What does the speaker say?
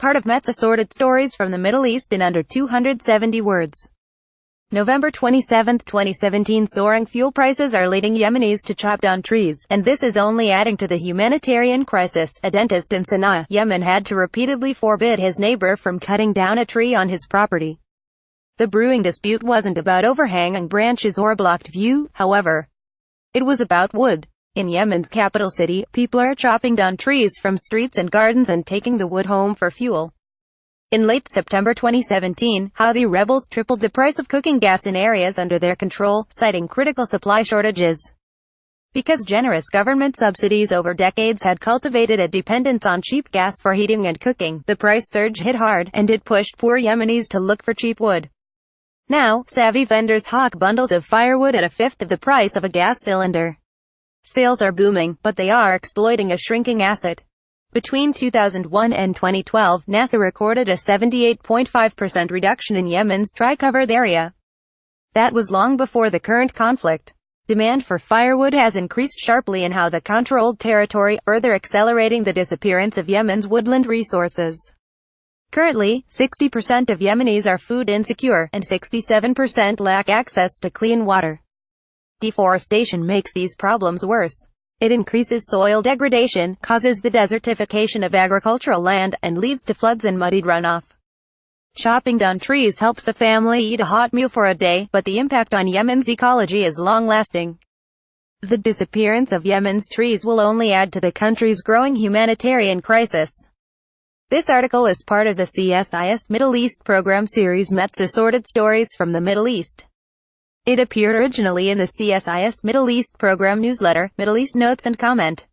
part of Mezze Assorted Stories from the Middle East in under 270 words. November 27, 2017. Soaring fuel prices are leading Yemenis to chop down trees, and this is only adding to the humanitarian crisis. A dentist in Sana'a, Yemen had to repeatedly forbid his neighbor from cutting down a tree on his property. The brewing dispute wasn't about overhanging branches or a blocked view, however. It was about wood. In Yemen's capital city, people are chopping down trees from streets and gardens and taking the wood home for fuel. In late September 2017, Houthi rebels tripled the price of cooking gas in areas under their control, citing critical supply shortages. Because generous government subsidies over decades had cultivated a dependence on cheap gas for heating and cooking, the price surge hit hard, and it pushed poor Yemenis to look for cheap wood. Now, savvy vendors hawk bundles of firewood at a fifth of the price of a gas cylinder. Sales are booming, but they are exploiting a shrinking asset. Between 2001 and 2012, NASA recorded a 78.5% reduction in Yemen's tree-covered area. That was long before the current conflict. Demand for firewood has increased sharply in the controlled territory, further accelerating the disappearance of Yemen's woodland resources. Currently, 60% of Yemenis are food insecure, and 67% lack access to clean water. Deforestation makes these problems worse. It increases soil degradation, causes the desertification of agricultural land, and leads to floods and muddied runoff. Chopping down trees helps a family eat a hot meal for a day, but the impact on Yemen's ecology is long-lasting. The disappearance of Yemen's trees will only add to the country's growing humanitarian crisis. This article is part of the CSIS Middle East program series Mezze Assorted Stories from the Middle East. It appeared originally in the CSIS Middle East program newsletter, Middle East Notes and Comment.